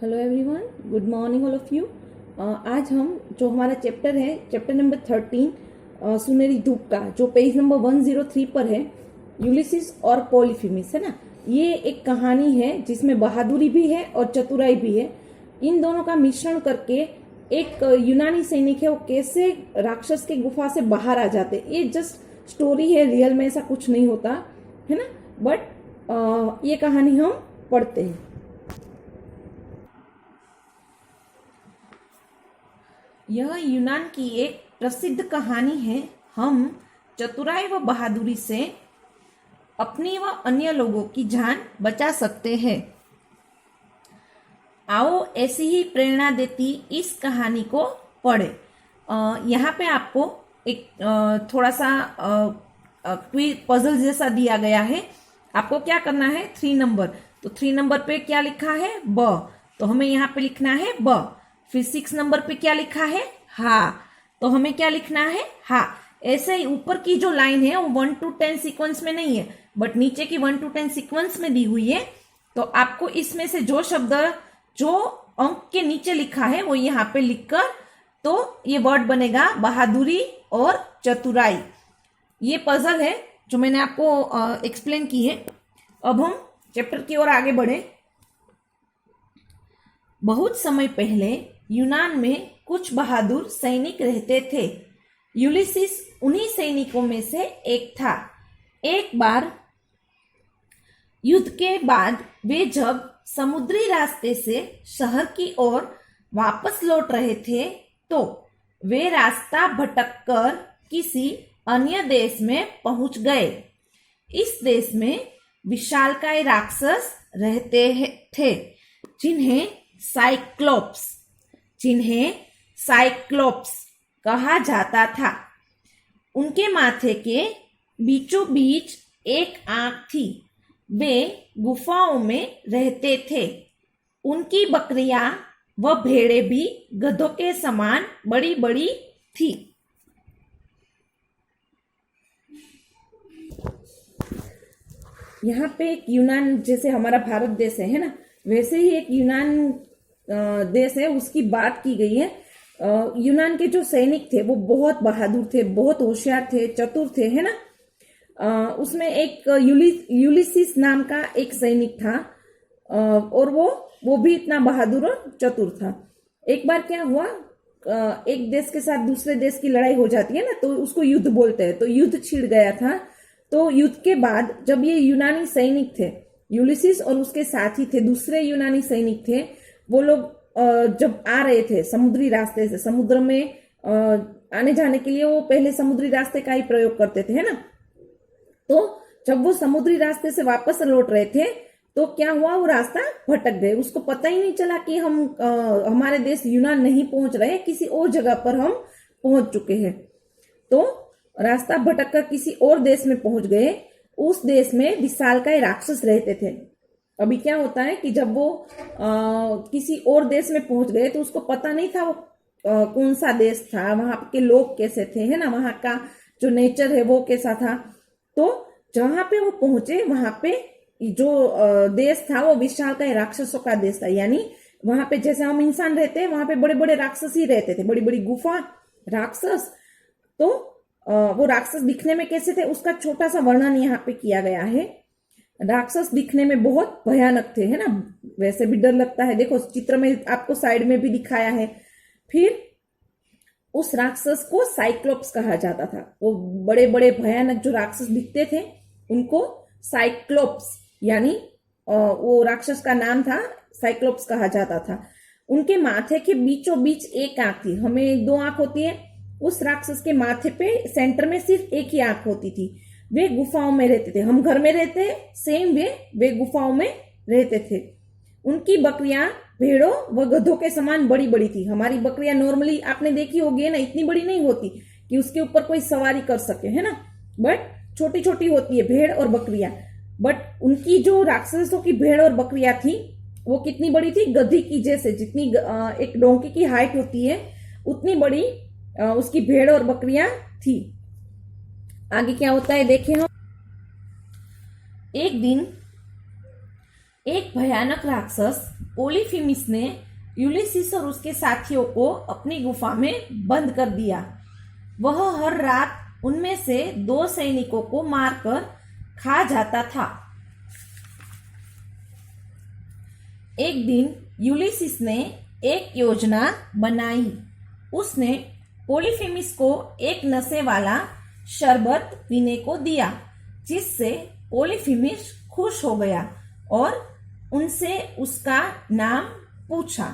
Hello everyone, good morning all of you. आज हम जो हमारा चैप्टर है, चैप्टर नंबर 13 सुनहरी धूप का, जो पेज नंबर 103 पर है, यूलिसिस और पॉलीफेमिस, है ना। ये एक कहानी है जिसमें बहादुरी भी है और चतुराई भी है। इन दोनों का मिश्रण करके एक यूनानी सैनिक है, वो कैसे राक्षस के गुफा से बाहर आ जाते। ये जस्ट स्टोरी है, रियल में ऐसा कुछ नहीं होता है ना। बट ये कहानी हम पढ़ते हैं। यह यूनान की एक प्रसिद्ध कहानी है। हम चतुराई व बहादुरी से अपनी व अन्य लोगों की जान बचा सकते हैं। आओ ऐसी ही प्रेरणा देती इस कहानी को पढ़े। यहाँ पे आपको एक थोड़ा सा क्विज पजल जैसा दिया गया है। आपको क्या करना है, 3 नंबर, तो 3 नंबर पे क्या लिखा है, ब, तो हमें यहाँ पे लिखना है ब। फिर 6 नंबर पे क्या लिखा है, हा, तो हमें क्या लिखना है, हा। ऐसे ही ऊपर की जो लाइन है वो 1 to 10 सीक्वेंस में नहीं है, बट नीचे की 1 to 10 सीक्वेंस में दी हुई है। तो आपको इसमें से जो शब्द जो अंक के नीचे लिखा है वो यहाँ पे लिखकर, तो ये वर्ड बनेगा बहादुरी और चतुराई। ये पजल है जो मैंने आपको एक्सप्लेन की है। अब हम चैप्टर की ओर आगे बढ़े। बहुत समय पहले यूनान में कुछ बहादुर सैनिक रहते थे। यूलिसिस उन्हीं सैनिकों में से एक था। एक बार युद्ध के बाद वे जब समुद्री रास्ते से शहर की ओर वापस लौट रहे थे, तो वे रास्ता भटककर किसी अन्य देश में पहुंच गए। इस देश में विशालकाय राक्षस रहते थे, जिन्हें साइक्लोप्स कहा जाता था। उनके माथे के बीचों बीच एक आंख थी। वे गुफाओं में रहते थे। उनकी बकरियां व भेड़ें भी गधों के समान बड़ी बड़ी थी। यहाँ पे एक यूनान, जैसे हमारा भारत देश है ना, वैसे ही एक यूनान देश है, उसकी बात की गई है। यूनान के जो सैनिक थे वो बहुत बहादुर थे, बहुत होशियार थे, चतुर थे, है ना। उसमें एक यूलिसिस नाम का एक सैनिक था, और वो भी इतना बहादुर और चतुर था। एक बार क्या हुआ, एक देश के साथ दूसरे देश की लड़ाई हो जाती है ना, तो उसको युद्ध बोलते हैं। तो युद्ध छिड़ गया था। तो युद्ध के बाद जब ये यूनानी सैनिक थे, यूलिसिस और उसके साथी थे, दूसरे यूनानी सैनिक थे, वो लोग जब आ रहे थे समुद्री रास्ते से, समुद्र में आने जाने के लिए वो पहले समुद्री रास्ते का ही प्रयोग करते थे, है ना। तो जब वो समुद्री रास्ते से वापस लौट रहे थे, तो क्या हुआ, वो रास्ता भटक गए। उसको पता ही नहीं चला कि हम हमारे देश यूनान नहीं पहुंच रहे, किसी और जगह पर हम पहुंच चुके हैं। तो रास्ता भटक कर किसी और देश में पहुंच गए। उस देश में विशालकाय राक्षस रहते थे। अभी क्या होता है कि जब वो किसी और देश में पहुंच गए, तो उसको पता नहीं था वो कौन सा देश था, वहां के लोग कैसे थे, है ना, वहां का जो नेचर है वो कैसा था। तो जहां पे वो पहुंचे, वहां पे जो देश था वो विशालकाय राक्षसों का देश था। यानी वहां पे जैसे हम इंसान रहते हैं, वहां पे बड़े बड़े राक्षस ही रहते थे, बड़ी बड़ी गुफा राक्षस। तो वो राक्षस दिखने में कैसे थे, उसका छोटा सा वर्णन यहाँ पे किया गया है। राक्षस दिखने में बहुत भयानक थे, है ना, वैसे भी डर लगता है। देखो चित्र में आपको साइड में भी दिखाया है। फिर उस राक्षस को साइक्लोप्स कहा जाता था। वो बड़े बड़े भयानक जो राक्षस दिखते थे उनको साइक्लोप्स, यानी वो राक्षस का नाम था, साइक्लोप्स कहा जाता था। उनके माथे के बीचों बीच एक आंख थी। हमें 2 आंख होती है, उस राक्षस के माथे पे सेंटर में सिर्फ एक ही आंख होती थी। वे गुफाओं में रहते थे। हम घर में रहते हैं, सेम वे गुफाओं में रहते थे। उनकी बकरियां भेड़ों व गधों के समान बड़ी बड़ी थी। हमारी बकरियां नॉर्मली आपने देखी होगी ना, इतनी बड़ी नहीं होती कि उसके ऊपर कोई सवारी कर सके, है ना, बट छोटी छोटी होती है भेड़ और बकरियां। बट उनकी जो राक्षसों की भेड़ और बकरियां थी वो कितनी बड़ी थी, गधी की जैसे, जितनी एक डोंकी की हाइट होती है उतनी बड़ी उसकी भेड़ और बकरियां थी। आगे क्या होता है देखें हम। एक दिन एक भयानक राक्षस पोलीफेमिस ने यूलिसिस और उसके साथियों को अपनी गुफा में बंद कर दिया। वह हर रात उनमें से 2 सैनिकों को मारकर खा जाता था। एक दिन यूलिसिस ने एक योजना बनाई। उसने पोलीफेमिस को एक नशे वाला शरबत पीने को दिया, जिससे पोलीफेमिस खुश हो गया और उनसे उसका नाम पूछा।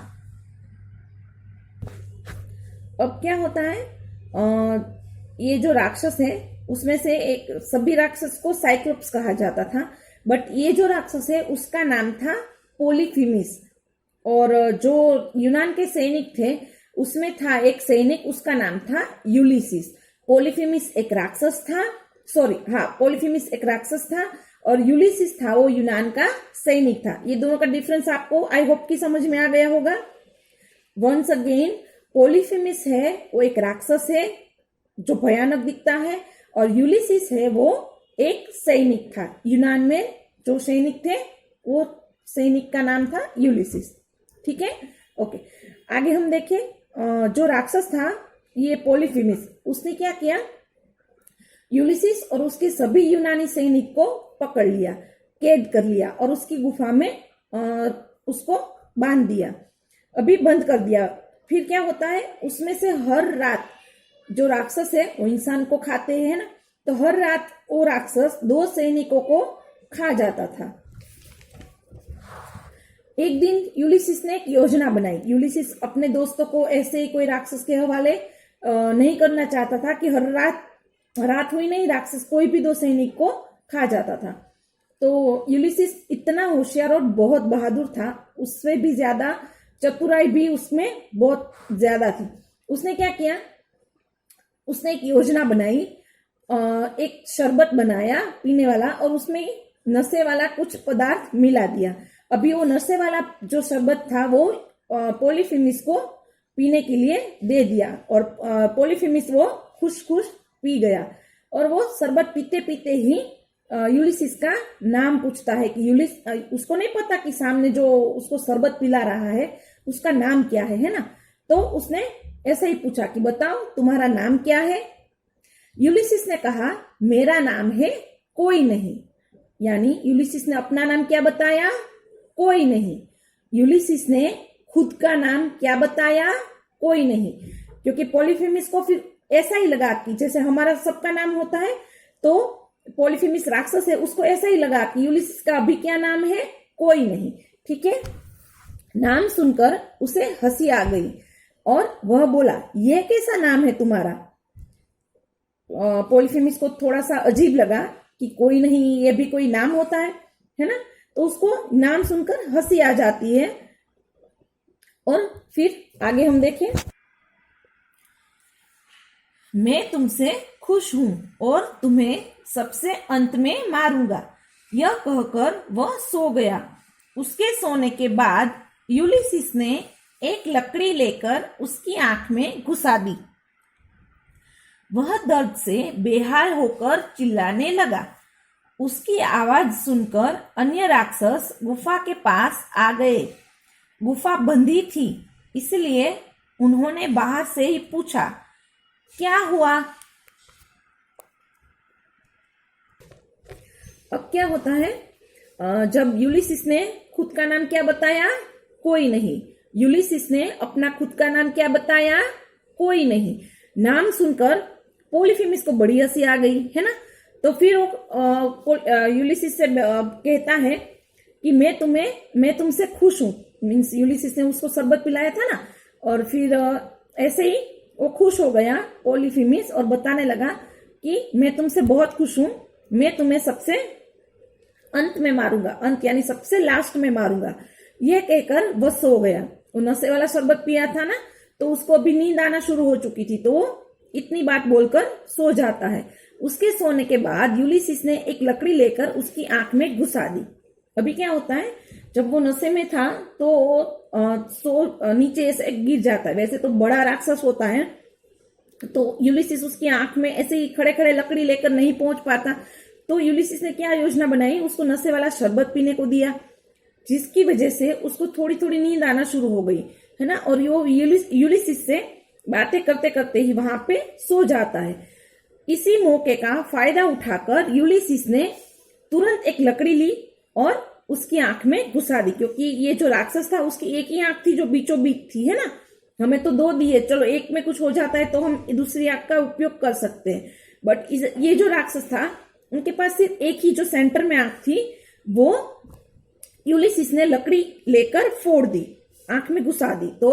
अब क्या होता है, ये जो राक्षस है उसमें से एक, सभी राक्षस को साइक्लोप्स कहा जाता था, बट ये जो राक्षस है उसका नाम था पोलीफेमिस। और जो यूनान के सैनिक थे उसमें था एक सैनिक, उसका नाम था यूलिसिस। पोलीफेमिस एक राक्षस था, पोलीफेमिस एक राक्षस था और यूलिसिस था वो यूनान का सैनिक था। ये दोनों का डिफरेंस आपको आई होप की समझ में आ गया होगा। वंस अगेन, पोलीफेमिस है वो एक राक्षस है जो भयानक दिखता है, और यूलिसिस है वो एक सैनिक था। यूनान में जो सैनिक थे वो सैनिक का नाम था यूलिसिस। ठीक है, ओके। आगे हम देखें, जो राक्षस था ये पोलीफेमिस, उसने क्या किया, यूलिसिस और उसके सभी यूनानी सैनिक को पकड़ लिया, कैद कर लिया और उसकी गुफा में उसको बांध दिया, अभी बंद कर दिया। फिर क्या होता है, उसमें से हर रात जो राक्षस है वो इंसान को खाते हैं ना, तो हर रात वो राक्षस 2 सैनिकों को खा जाता था। एक दिन यूलिसिस ने एक योजना बनाई। यूलिसिस अपने दोस्तों को ऐसे ही कोई राक्षस के हवाले नहीं करना चाहता था कि हर रात हुई नहीं, राक्षस कोई भी 2 सैनिक को खा जाता था। तो यूलिसिस इतना होशियार और बहुत बहादुर था, उससे भी ज्यादा चतुराई भी उसमें बहुत ज्यादा थी। उसने क्या किया, उसने एक योजना बनाई, एक शरबत बनाया पीने वाला और उसमें नशे वाला कुछ पदार्थ मिला दिया। अभी वो नशे वाला जो शरबत था वो पोलीफेमिस को पीने के लिए दे दिया और पोलीफेमिस वो खुश खुश पी गया। और वो शरबत पीते पीते ही यूलिसिस का नाम पूछता है कि उसको नहीं पता कि सामने जो उसको शरबत पिला रहा है उसका नाम क्या है ना। तो उसने ऐसे ही पूछा कि बताओ तुम्हारा नाम क्या है। यूलिसिस ने कहा मेरा नाम है कोई नहीं। यानी यूलिसिस ने अपना नाम क्या बताया, कोई नहीं। यूलिसिस ने खुद का नाम क्या बताया, कोई नहीं। क्योंकि पोलीफेमिस को फिर ऐसा ही लगा कि जैसे हमारा सबका नाम होता है, तो पोलीफेमिस राक्षस है, उसको ऐसा ही लगा कि यूलिसिस का अभी क्या नाम है, कोई नहीं। ठीक है, नाम सुनकर उसे हंसी आ गई और वह बोला यह कैसा नाम है तुम्हारा। पोलीफेमिस को थोड़ा सा अजीब लगा कि कोई नहीं, ये भी कोई नाम होता है ना। तो उसको नाम सुनकर हंसी आ जाती है। और फिर आगे हम देखें, मैं तुमसे खुश हूं और तुम्हें सबसे अंत में मारूंगा। यह कहकर वह सो गया। उसके सोने के बाद यूलिसिस ने एक लकड़ी लेकर उसकी आंख में घुसा दी। वह दर्द से बेहाल होकर चिल्लाने लगा। उसकी आवाज सुनकर अन्य राक्षस गुफा के पास आ गए। गुफा बंदी थी, इसलिए उन्होंने बाहर से ही पूछा क्या हुआ। अब क्या होता है, जब यूलिसिस ने खुद का नाम क्या बताया, कोई नहीं। यूलिसिस ने अपना खुद का नाम क्या बताया, कोई नहीं। नाम सुनकर पोलीफेमिस को बड़ी हंसी आ गई है ना। तो फिर वो यूलिसिस से कहता है कि मैं तुमसे खुश हूं। मीन्स यूलिसिस ने उसको शरबत पिलाया था ना, और फिर ऐसे ही वो खुश हो गया पोलीफेमिस और बताने लगा कि मैं तुमसे बहुत खुश हूं, मैं तुम्हें सबसे अंत में मारूंगा। अंत यानी सबसे लास्ट में मारूंगा। यह कहकर वो सो गया। वो नशे वाला शरबत पिया था ना, तो उसको अभी नींद आना शुरू हो चुकी थी, तो वो इतनी बात बोलकर सो जाता है। उसके सोने के बाद यूलिसिस ने एक लकड़ी लेकर उसकी आंख में घुसा दी। अभी क्या होता है, जब वो नशे में था तो नीचे ऐसे गिर जाता है। वैसे तो बड़ा राक्षस होता है, तो यूलिसिस उसकी आंख में ऐसे ही खड़े खड़े लकड़ी लेकर नहीं पहुंच पाता। तो यूलिसिस ने क्या योजना बनाई, उसको नशे वाला शरबत पीने को दिया। जिसकी वजह से उसको थोड़ी थोड़ी नींद आना शुरू हो गई, है ना। और वो यूलिसिस से बातें करते करते ही वहां पे सो जाता है। इसी मौके का फायदा उठाकर यूलिसिस ने तुरंत एक लकड़ी ली और उसकी आंख में घुसा दी, क्योंकि ये जो राक्षस था उसकी एक ही आंख थी जो बीचों बीच थी, है ना। हमें तो दो दी है, चलो एक में कुछ हो जाता है तो हम दूसरी आंख का उपयोग कर सकते हैं, बट ये जो राक्षस था उनके पास सिर्फ एक ही जो सेंटर में आंख थी, वो यूलिसिस ने लकड़ी लेकर फोड़ दी, आंख में घुसा दी। तो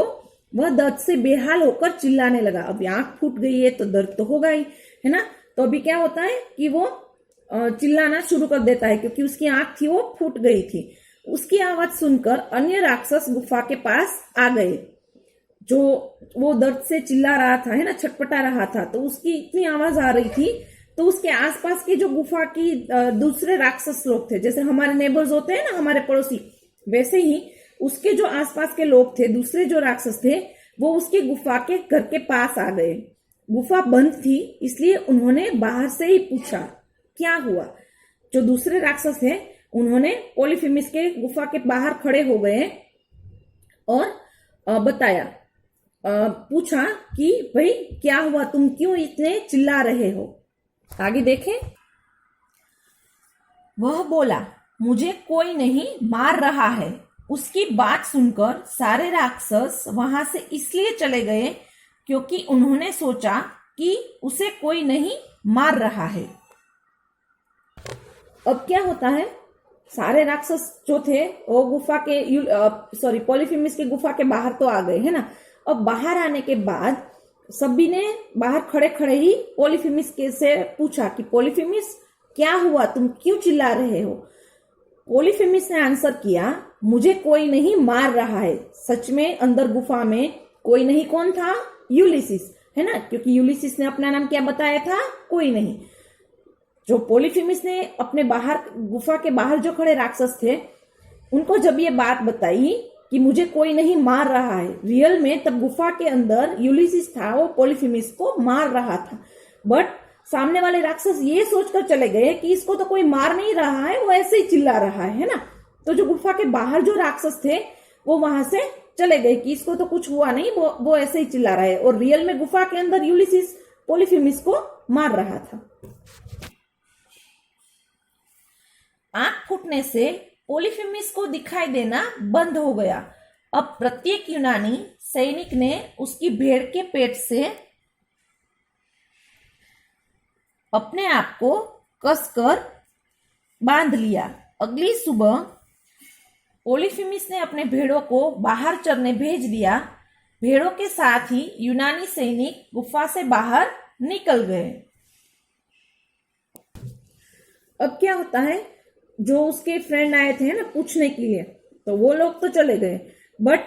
वह दर्द से बेहाल होकर चिल्लाने लगा। अब आंख फूट गई है तो दर्द तो होगा ही, है ना। तो अभी क्या होता है कि वो चिल्लाना शुरू कर देता है, क्योंकि उसकी आंख थी वो फूट गई थी। उसकी आवाज सुनकर अन्य राक्षस गुफा के पास आ गए। जो वो दर्द से चिल्ला रहा था, है ना, छटपटा रहा था, तो उसकी इतनी आवाज आ रही थी, तो उसके आसपास के जो गुफा की दूसरे राक्षस लोग थे, जैसे हमारे नेबर्स होते हैं ना, हमारे पड़ोसी, वैसे ही उसके जो आसपास के लोग थे, दूसरे जो राक्षस थे, वो उसके गुफा के घर के पास आ गए। गुफा बंद थी, इसलिए उन्होंने बाहर से ही पूछा क्या हुआ। जो दूसरे राक्षस थे उन्होंने पॉलीफेमिस के गुफा के बाहर खड़े हो गए और बताया, पूछा कि भाई क्या हुआ, तुम क्यों इतने चिल्ला रहे हो। आगे देखें। वह बोला, मुझे कोई नहीं मार रहा है। उसकी बात सुनकर सारे राक्षस वहां से इसलिए चले गए क्योंकि उन्होंने सोचा कि उसे कोई नहीं मार रहा है। अब क्या होता है, सारे राक्षस जो थे वो गुफा के पॉलीफेमिस के गुफा के बाहर तो आ गए, है ना। अब बाहर आने के बाद सभी ने बाहर खड़े खड़े ही पॉलीफेमिस के से पूछा कि पॉलीफेमिस क्या हुआ, तुम क्यों चिल्ला रहे हो। पॉलीफेमिस ने आंसर किया, मुझे कोई नहीं मार रहा है। सच में अंदर गुफा में कोई नहीं, कौन था, यूलिसिस, है ना, क्योंकि यूलिसिस ने अपना नाम क्या बताया था, कोई नहीं। जो पॉलीफेमिस ने अपने बाहर गुफा के बाहर जो खड़े राक्षस थे उनको जब ये बात बताई कि मुझे कोई नहीं मार रहा है, रियल में तब गुफा के अंदर यूलिसिस था, वो पॉलीफेमिस को मार रहा था, बट सामने वाले राक्षस ये सोचकर चले गए कि इसको तो कोई मार नहीं रहा है, वो ऐसे ही चिल्ला रहा है ना। तो जो गुफा के बाहर जो राक्षस थे वो वहां से चले गए कि इसको तो कुछ हुआ नहीं, वो ऐसे ही चिल्ला रहा है, और रियल में गुफा के अंदर यूलिसिस पॉलीफेमिस को मार रहा था। आंख फूटने से पॉलीफेमिस को दिखाई देना बंद हो गया। अब प्रत्येक यूनानी सैनिक ने उसकी भेड़ के पेट से अपने आप को कसकर बांध लिया। अगली सुबह पॉलीफेमिस ने अपने भेड़ों को बाहर चरने भेज दिया। भेड़ों के साथ ही यूनानी सैनिक गुफा से बाहर निकल गए। अब क्या होता है, जो उसके फ्रेंड आए थे ना पूछने के लिए, तो वो लोग तो चले गए, बट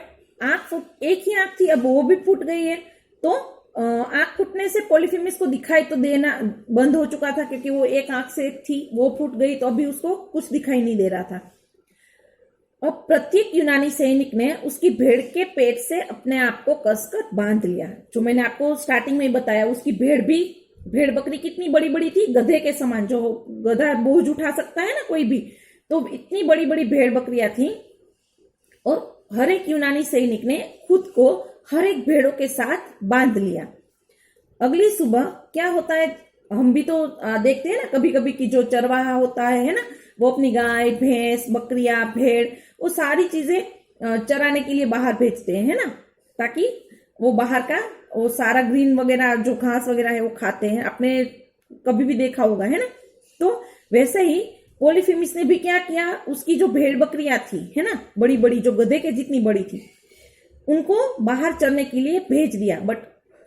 एक ही आंख थी, अब वो भी फूट गई है। तो आंख फूटने से पॉलीफेमिस को दिखाई तो देना बंद हो चुका था, क्योंकि वो एक आंख से थी, वो फूट गई, तो अभी उसको कुछ दिखाई नहीं दे रहा था। अब प्रत्येक यूनानी सैनिक ने उसकी भेड़ के पेट से अपने आप को कसकर बांध लिया। जो मैंने आपको स्टार्टिंग में बताया, उसकी भेड़ बकरी कितनी बड़ी बड़ी थी, गधे के समान, जो गधा बोझ उठा सकता है ना कोई भी, तो इतनी बड़ी बड़ी भेड़ बकरियां थी। और हर एक यूनानी सैनिक ने खुद को हर एक भेड़ों के साथ बांध लिया। अगली सुबह क्या होता है, हम भी तो देखते हैं ना कभी कभी कि जो चरवाहा होता है ना, वो अपनी गाय, भैंस, बकरियां, भेड़, वो सारी चीजें चराने के लिए बाहर भेजते हैं, है ना, ताकि वो बाहर का वो सारा ग्रीन वगैरह जो घास वगैरह है वो खाते हैं। आपने कभी भी देखा होगा, है ना। तो वैसे ही पॉलीफेमिस ने भी क्या किया, उसकी जो भेड़ बकरियां थी, है ना, बड़ी बड़ी, जो गधे के जितनी बड़ी थी, उनको बाहर चरने के लिए भेज दिया। बट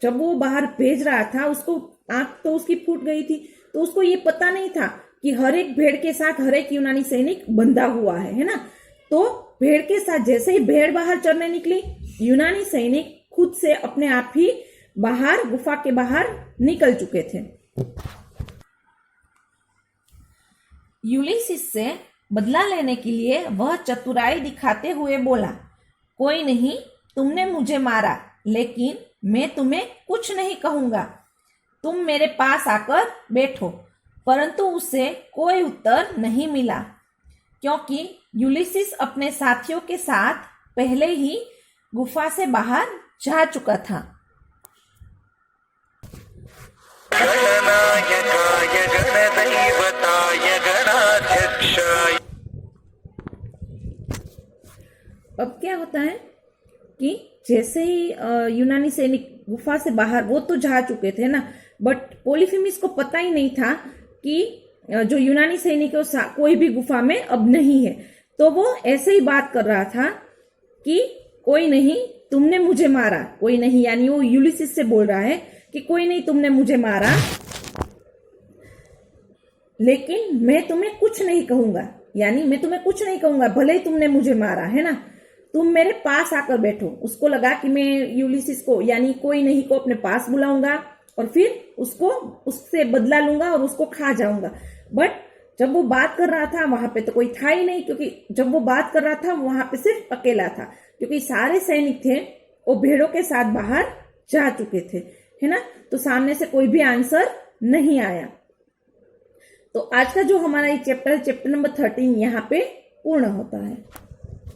जब वो बाहर भेज रहा था, उसको आंख तो उसकी फूट गई थी, तो उसको ये पता नहीं था कि हर एक भेड़ के साथ हर एक यूनानी सैनिक बंधा हुआ है ना। तो भेड़ के साथ जैसे ही भेड़ बाहर चरने निकली, यूनानी सैनिक खुद से अपने आप ही बाहर गुफा के बाहर निकल चुके थे। यूलिसिस से बदला लेने के लिए वह चतुराई दिखाते हुए बोला, कोई नहीं, तुमने मुझे मारा, लेकिन मैं तुम्हें कुछ नहीं कहूंगा। तुम मेरे पास आकर बैठो। परंतु उसे कोई उत्तर नहीं मिला। क्योंकि यूलिसिस अपने साथियों के साथ पहले ही गुफा से बाहर जा चुका था। गणनायकाय गणदैवताय गणाध्यक्षाय। अब क्या होता है कि जैसे ही यूनानी सैनिक गुफा से बाहर, वो तो जा चुके थे ना, बट पोलीफेमिस को पता ही नहीं था कि जो यूनानी सैनिक है कोई भी गुफा में अब नहीं है। तो वो ऐसे ही बात कर रहा था कि कोई नहीं, तुमने मुझे मारा, कोई नहीं, यानी वो यूलिसिस से बोल रहा है कि कोई नहीं, तुमने मुझे मारा, लेकिन मैं तुम्हें कुछ नहीं कहूंगा, यानी मैं तुम्हें कुछ नहीं कहूंगा, भले ही तुमने मुझे मारा है ना, तुम मेरे पास आकर बैठो। उसको लगा कि मैं यूलिसिस को, यानी कोई नहीं को अपने पास बुलाऊंगा और फिर उसको उससे बदला लूंगा और उसको खा जाऊंगा। बट जब वो बात कर रहा था वहां पे तो कोई था ही नहीं, क्योंकि जब वो बात कर रहा था वहां पे सिर्फ अकेला था, क्योंकि सारे सैनिक थे वो भेड़ों के साथ बाहर जा चुके थे, है ना। तो सामने से कोई भी आंसर नहीं आया। तो आज का जो हमारा ये चैप्टर नंबर 13 यहाँ पे पूर्ण होता है।